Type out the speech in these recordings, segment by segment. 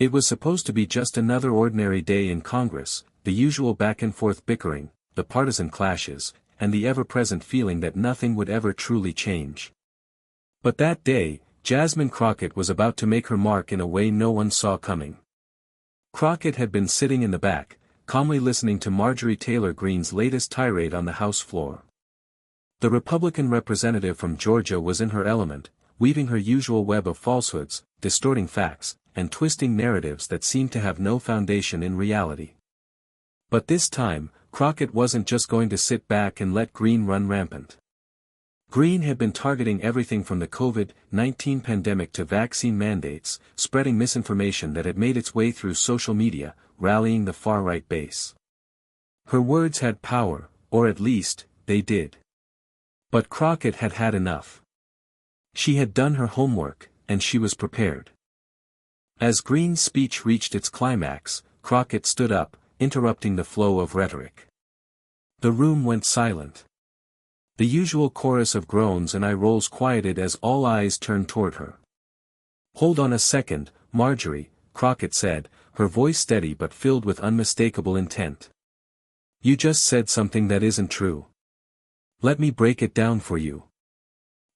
It was supposed to be just another ordinary day in Congress, the usual back-and-forth bickering, the partisan clashes, and the ever-present feeling that nothing would ever truly change. But that day, Jasmine Crockett was about to make her mark in a way no one saw coming. Crockett had been sitting in the back, calmly listening to Marjorie Taylor Greene's latest tirade on the House floor. The Republican representative from Georgia was in her element, weaving her usual web of falsehoods, distorting facts, and twisting narratives that seemed to have no foundation in reality. But this time, Crockett wasn't just going to sit back and let Greene run rampant. Greene had been targeting everything from the COVID-19 pandemic to vaccine mandates, spreading misinformation that had made its way through social media, rallying the far-right base. Her words had power, or at least, they did. But Crockett had had enough. She had done her homework, and she was prepared. As Greene's speech reached its climax, Crockett stood up, interrupting the flow of rhetoric. The room went silent. The usual chorus of groans and eye rolls quieted as all eyes turned toward her. "Hold on a second, Marjorie," Crockett said, her voice steady but filled with unmistakable intent. "You just said something that isn't true. Let me break it down for you."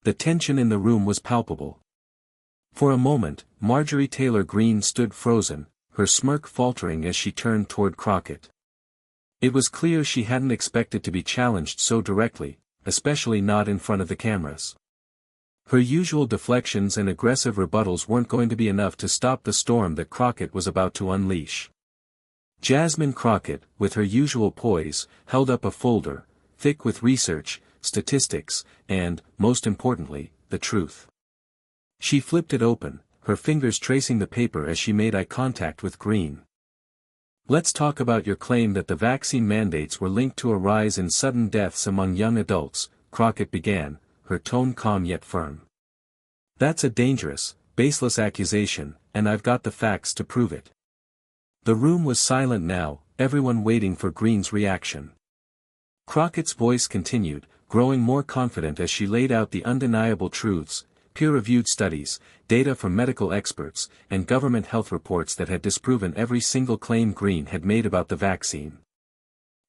The tension in the room was palpable. For a moment, Marjorie Taylor Greene stood frozen, her smirk faltering as she turned toward Crockett. It was clear she hadn't expected to be challenged so directly, especially not in front of the cameras. Her usual deflections and aggressive rebuttals weren't going to be enough to stop the storm that Crockett was about to unleash. Jasmine Crockett, with her usual poise, held up a folder, thick with research, statistics, and, most importantly, the truth. She flipped it open, her fingers tracing the paper as she made eye contact with Greene. "Let's talk about your claim that the vaccine mandates were linked to a rise in sudden deaths among young adults," Crockett began, her tone calm yet firm. "That's a dangerous, baseless accusation, and I've got the facts to prove it." The room was silent now, everyone waiting for Greene's reaction. Crockett's voice continued, growing more confident as she laid out the undeniable truths, peer-reviewed studies, data from medical experts, and government health reports that had disproven every single claim Greene had made about the vaccine.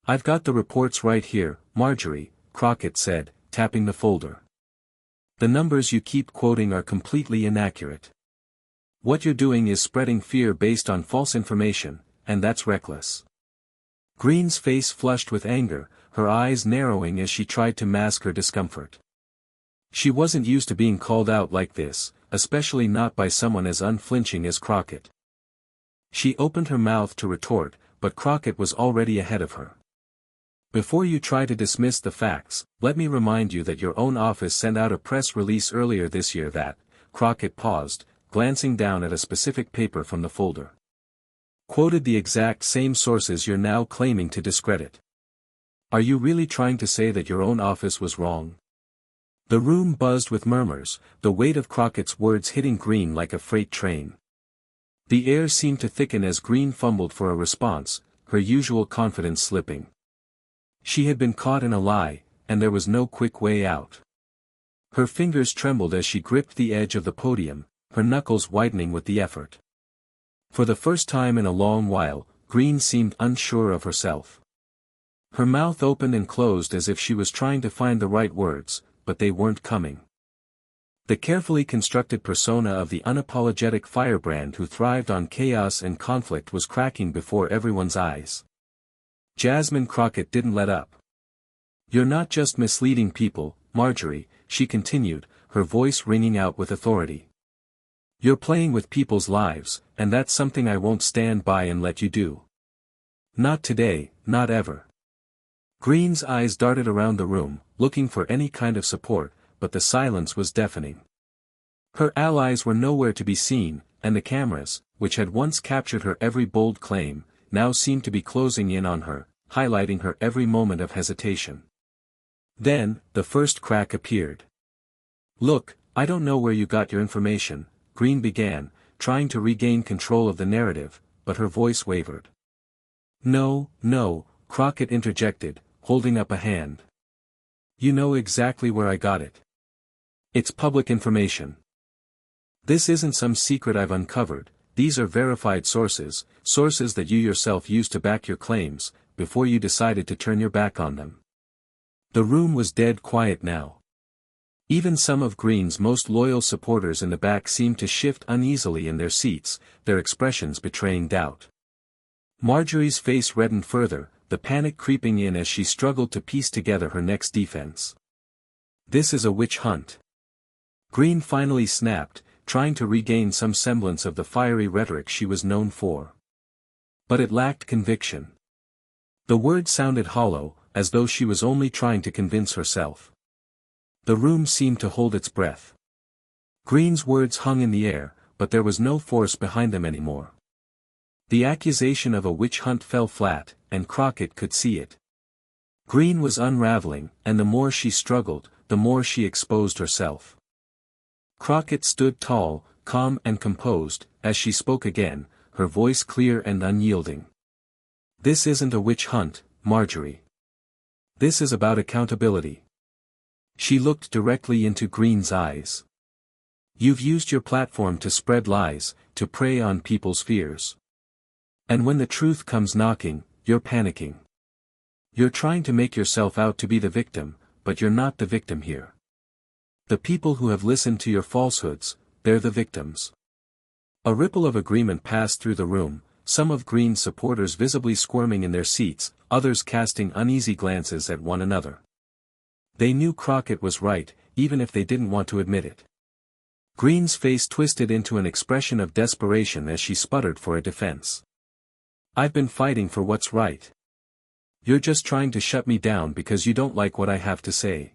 "I've got the reports right here, Marjorie," Crockett said, tapping the folder. "The numbers you keep quoting are completely inaccurate. What you're doing is spreading fear based on false information, and that's reckless." Greene's face flushed with anger, her eyes narrowing as she tried to mask her discomfort. She wasn't used to being called out like this, especially not by someone as unflinching as Crockett. She opened her mouth to retort, but Crockett was already ahead of her. "Before you try to dismiss the facts, let me remind you that your own office sent out a press release earlier this year that," Crockett paused, glancing down at a specific paper from the folder, "quoted the exact same sources you're now claiming to discredit. Are you really trying to say that your own office was wrong?" The room buzzed with murmurs, the weight of Crockett's words hitting Greene like a freight train. The air seemed to thicken as Greene fumbled for a response, her usual confidence slipping. She had been caught in a lie, and there was no quick way out. Her fingers trembled as she gripped the edge of the podium, her knuckles whitening with the effort. For the first time in a long while, Greene seemed unsure of herself. Her mouth opened and closed as if she was trying to find the right words, but they weren't coming. The carefully constructed persona of the unapologetic firebrand who thrived on chaos and conflict was cracking before everyone's eyes. Jasmine Crockett didn't let up. "You're not just misleading people, Marjorie," she continued, her voice ringing out with authority. "You're playing with people's lives, and that's something I won't stand by and let you do. Not today, not ever." Greene's eyes darted around the room, looking for any kind of support, but the silence was deafening. Her allies were nowhere to be seen, and the cameras, which had once captured her every bold claim, now seemed to be closing in on her, highlighting her every moment of hesitation. Then, the first crack appeared. "Look, I don't know where you got your information," Greene began, trying to regain control of the narrative, but her voice wavered. "No, Crockett interjected, holding up a hand. "You know exactly where I got it. It's public information. This isn't some secret I've uncovered, these are verified sources, sources that you yourself used to back your claims, before you decided to turn your back on them." The room was dead quiet now. Even some of Greene's most loyal supporters in the back seemed to shift uneasily in their seats, their expressions betraying doubt. Marjorie's face reddened further, the panic creeping in as she struggled to piece together her next defense. "This is a witch hunt." Greene finally snapped, trying to regain some semblance of the fiery rhetoric she was known for. But it lacked conviction. The words sounded hollow, as though she was only trying to convince herself. The room seemed to hold its breath. Greene's words hung in the air, but there was no force behind them anymore. The accusation of a witch hunt fell flat, and Crockett could see it. Greene was unraveling, and the more she struggled, the more she exposed herself. Crockett stood tall, calm and composed, as she spoke again, her voice clear and unyielding. "This isn't a witch hunt, Marjorie. This is about accountability." She looked directly into Greene's eyes. "You've used your platform to spread lies, to prey on people's fears. And when the truth comes knocking, you're panicking. You're trying to make yourself out to be the victim, but you're not the victim here. The people who have listened to your falsehoods, they're the victims." A ripple of agreement passed through the room, some of Greene's supporters visibly squirming in their seats, others casting uneasy glances at one another. They knew Crockett was right, even if they didn't want to admit it. Greene's face twisted into an expression of desperation as she sputtered for a defense. "I've been fighting for what's right. You're just trying to shut me down because you don't like what I have to say."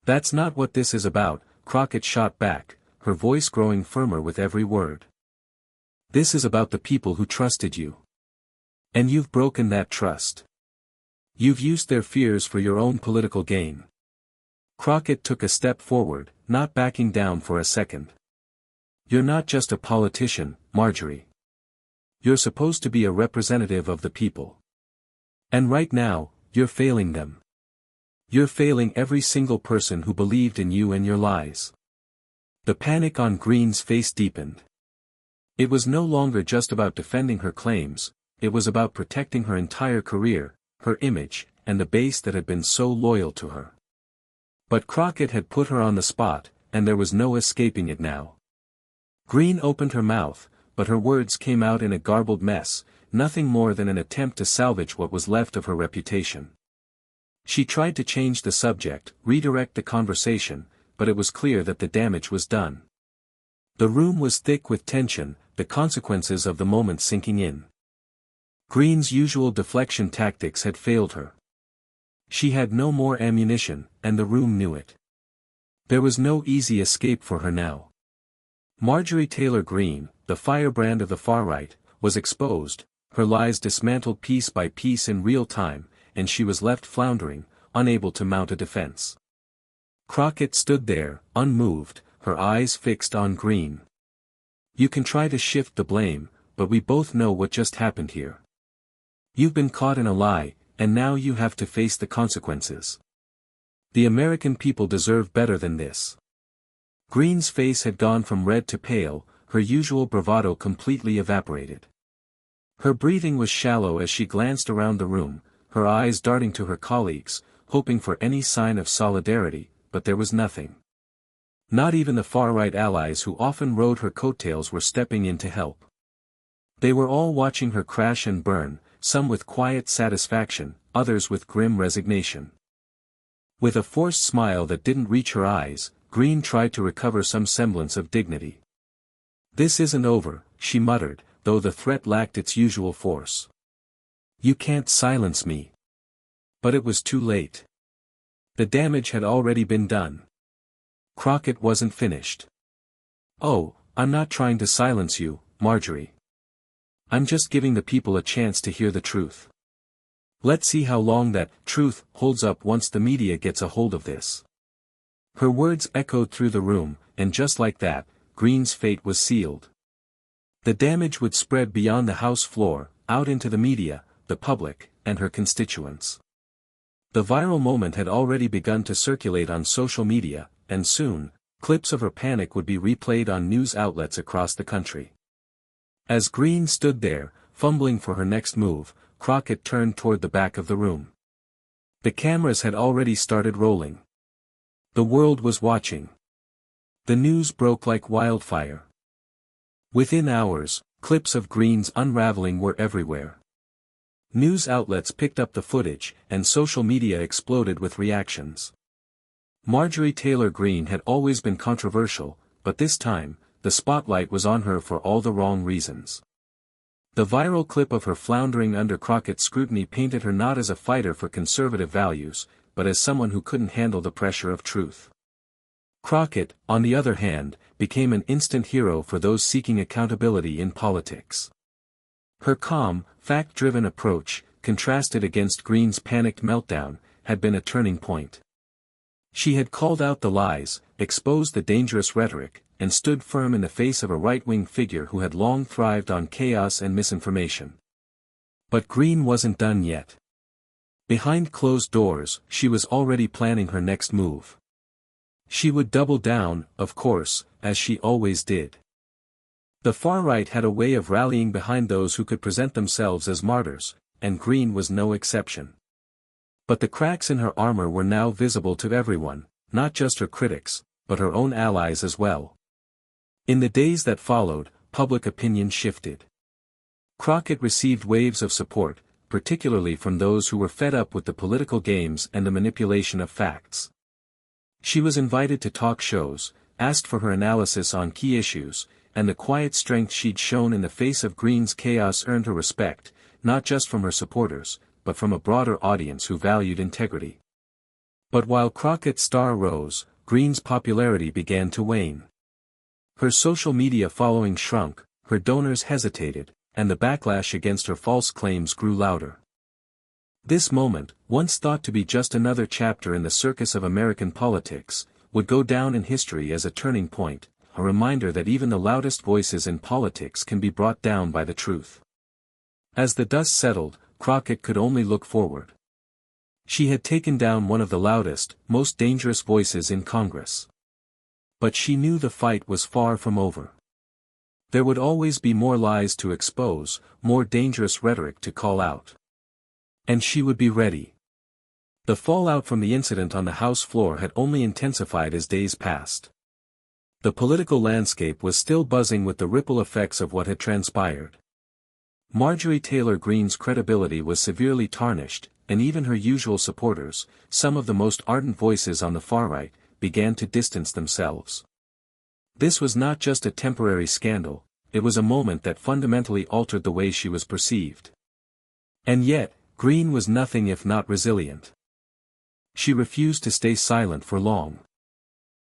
"That's not what this is about," Crockett shot back, her voice growing firmer with every word. "This is about the people who trusted you. And you've broken that trust. You've used their fears for your own political gain." Crockett took a step forward, not backing down for a second. "You're not just a politician, Marjorie. You're supposed to be a representative of the people. And right now, you're failing them. You're failing every single person who believed in you and your lies." The panic on Greene's face deepened. It was no longer just about defending her claims, it was about protecting her entire career, her image, and the base that had been so loyal to her. But Crockett had put her on the spot, and there was no escaping it now. Greene opened her mouth, but her words came out in a garbled mess, nothing more than an attempt to salvage what was left of her reputation. She tried to change the subject, redirect the conversation, but it was clear that the damage was done. The room was thick with tension, the consequences of the moment sinking in. Greene's usual deflection tactics had failed her. She had no more ammunition, and the room knew it. There was no easy escape for her now. Marjorie Taylor Greene, the firebrand of the far-right, was exposed, her lies dismantled piece by piece in real time, and she was left floundering, unable to mount a defense. Crockett stood there, unmoved, her eyes fixed on Greene. "You can try to shift the blame, but we both know what just happened here. You've been caught in a lie, and now you have to face the consequences. The American people deserve better than this." Greene's face had gone from red to pale, her usual bravado completely evaporated. Her breathing was shallow as she glanced around the room, her eyes darting to her colleagues, hoping for any sign of solidarity, but there was nothing. Not even the far-right allies who often rode her coattails were stepping in to help. They were all watching her crash and burn, some with quiet satisfaction, others with grim resignation. With a forced smile that didn't reach her eyes, Greene tried to recover some semblance of dignity. "This isn't over," she muttered, though the threat lacked its usual force. "You can't silence me." But it was too late. The damage had already been done. Crockett wasn't finished. "Oh, I'm not trying to silence you, Marjorie. I'm just giving the people a chance to hear the truth. Let's see how long that truth holds up once the media gets a hold of this." Her words echoed through the room, and just like that, Greene's fate was sealed. The damage would spread beyond the House floor, out into the media, the public, and her constituents. The viral moment had already begun to circulate on social media, and soon, clips of her panic would be replayed on news outlets across the country. As Greene stood there, fumbling for her next move, Crockett turned toward the back of the room. The cameras had already started rolling. The world was watching. The news broke like wildfire. Within hours, clips of Greene's unraveling were everywhere. News outlets picked up the footage, and social media exploded with reactions. Marjorie Taylor Greene had always been controversial, but this time, the spotlight was on her for all the wrong reasons. The viral clip of her floundering under Crockett's scrutiny painted her not as a fighter for conservative values, but as someone who couldn't handle the pressure of truth. Crockett, on the other hand, became an instant hero for those seeking accountability in politics. Her calm, fact-driven approach, contrasted against Greene's panicked meltdown, had been a turning point. She had called out the lies, exposed the dangerous rhetoric, and stood firm in the face of a right-wing figure who had long thrived on chaos and misinformation. But Greene wasn't done yet. Behind closed doors, she was already planning her next move. She would double down, of course, as she always did. The far right had a way of rallying behind those who could present themselves as martyrs, and Greene was no exception. But the cracks in her armor were now visible to everyone, not just her critics, but her own allies as well. In the days that followed, public opinion shifted. Crockett received waves of support, particularly from those who were fed up with the political games and the manipulation of facts. She was invited to talk shows, asked for her analysis on key issues, and the quiet strength she'd shown in the face of Greene's chaos earned her respect, not just from her supporters, but from a broader audience who valued integrity. But while Crockett's star rose, Greene's popularity began to wane. Her social media following shrunk, her donors hesitated, and the backlash against her false claims grew louder. This moment, once thought to be just another chapter in the circus of American politics, would go down in history as a turning point, a reminder that even the loudest voices in politics can be brought down by the truth. As the dust settled, Crockett could only look forward. She had taken down one of the loudest, most dangerous voices in Congress. But she knew the fight was far from over. There would always be more lies to expose, more dangerous rhetoric to call out. And she would be ready. The fallout from the incident on the House floor had only intensified as days passed. The political landscape was still buzzing with the ripple effects of what had transpired. Marjorie Taylor Greene's credibility was severely tarnished, and even her usual supporters, some of the most ardent voices on the far right, began to distance themselves. This was not just a temporary scandal, it was a moment that fundamentally altered the way she was perceived. And yet, Greene was nothing if not resilient. She refused to stay silent for long.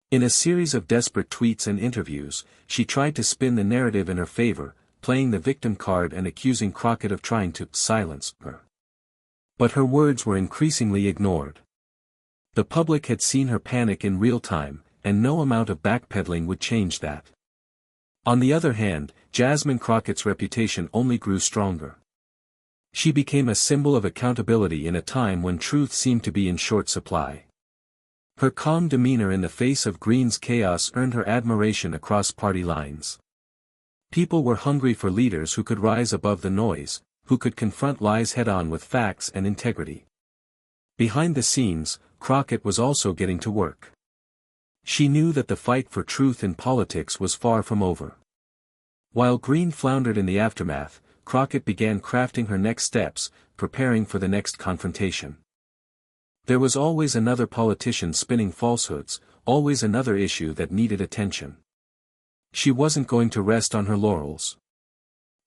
In a series of desperate tweets and interviews, she tried to spin the narrative in her favor, playing the victim card and accusing Crockett of trying to silence her. But her words were increasingly ignored. The public had seen her panic in real time, and no amount of backpedaling would change that. On the other hand, Jasmine Crockett's reputation only grew stronger. She became a symbol of accountability in a time when truth seemed to be in short supply. Her calm demeanor in the face of Greene's chaos earned her admiration across party lines. People were hungry for leaders who could rise above the noise, who could confront lies head-on with facts and integrity. Behind the scenes, Crockett was also getting to work. She knew that the fight for truth in politics was far from over. While Greene floundered in the aftermath, Crockett began crafting her next steps, preparing for the next confrontation. There was always another politician spinning falsehoods, always another issue that needed attention. She wasn't going to rest on her laurels.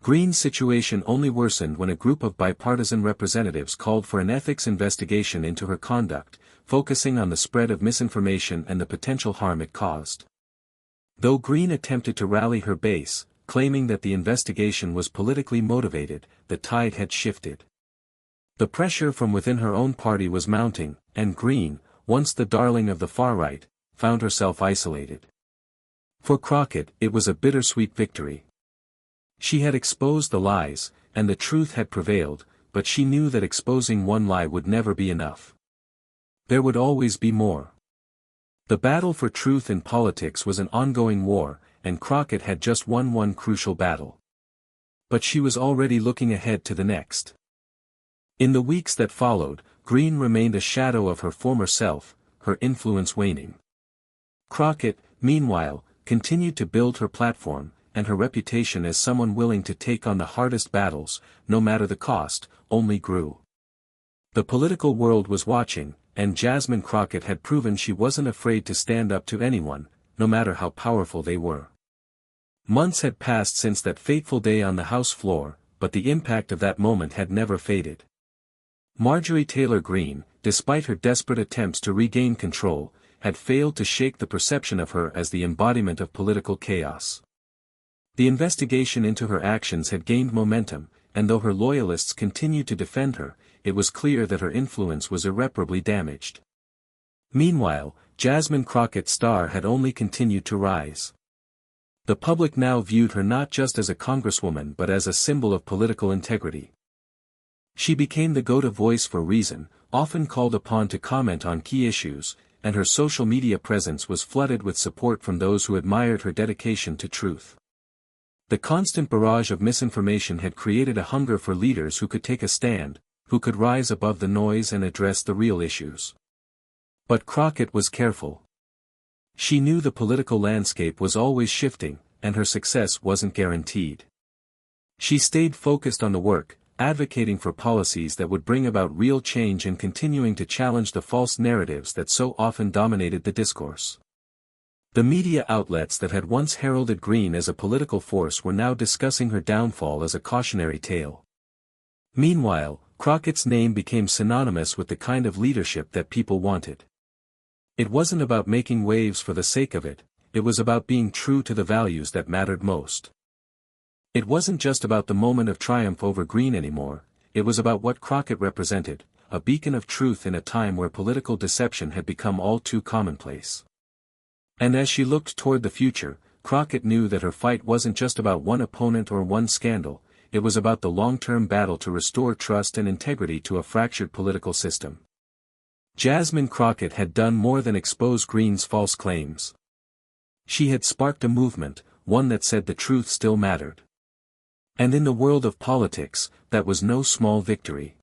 Greene's situation only worsened when a group of bipartisan representatives called for an ethics investigation into her conduct, focusing on the spread of misinformation and the potential harm it caused. Though Greene attempted to rally her base, claiming that the investigation was politically motivated, the tide had shifted. The pressure from within her own party was mounting, and Greene, once the darling of the far right, found herself isolated. For Crockett, it was a bittersweet victory. She had exposed the lies, and the truth had prevailed, but she knew that exposing one lie would never be enough. There would always be more. The battle for truth in politics was an ongoing war, and Crockett had just won one crucial battle. but she was already looking ahead to the next. In the weeks that followed, Greene remained a shadow of her former self, her influence waning. Crockett, meanwhile, continued to build her platform, and her reputation as someone willing to take on the hardest battles, no matter the cost, only grew. The political world was watching, and Jasmine Crockett had proven she wasn't afraid to stand up to anyone, no matter how powerful they were. Months had passed since that fateful day on the House floor, but the impact of that moment had never faded. Marjorie Taylor Greene, despite her desperate attempts to regain control, had failed to shake the perception of her as the embodiment of political chaos. The investigation into her actions had gained momentum, and though her loyalists continued to defend her, it was clear that her influence was irreparably damaged. Meanwhile, Jasmine Crockett's star had only continued to rise. The public now viewed her not just as a congresswoman but as a symbol of political integrity. She became the go-to voice for reason, often called upon to comment on key issues, and her social media presence was flooded with support from those who admired her dedication to truth. The constant barrage of misinformation had created a hunger for leaders who could take a stand, who could rise above the noise and address the real issues. But Crockett was careful. She knew the political landscape was always shifting, and her success wasn't guaranteed. She stayed focused on the work, advocating for policies that would bring about real change and continuing to challenge the false narratives that so often dominated the discourse. The media outlets that had once heralded Greene as a political force were now discussing her downfall as a cautionary tale. Meanwhile, Crockett's name became synonymous with the kind of leadership that people wanted. It wasn't about making waves for the sake of it, it was about being true to the values that mattered most. It wasn't just about the moment of triumph over Greene anymore, it was about what Crockett represented, a beacon of truth in a time where political deception had become all too commonplace. And as she looked toward the future, Crockett knew that her fight wasn't just about one opponent or one scandal, it was about the long-term battle to restore trust and integrity to a fractured political system. Jasmine Crockett had done more than expose Greene's false claims. She had sparked a movement, one that said the truth still mattered. And in the world of politics, that was no small victory.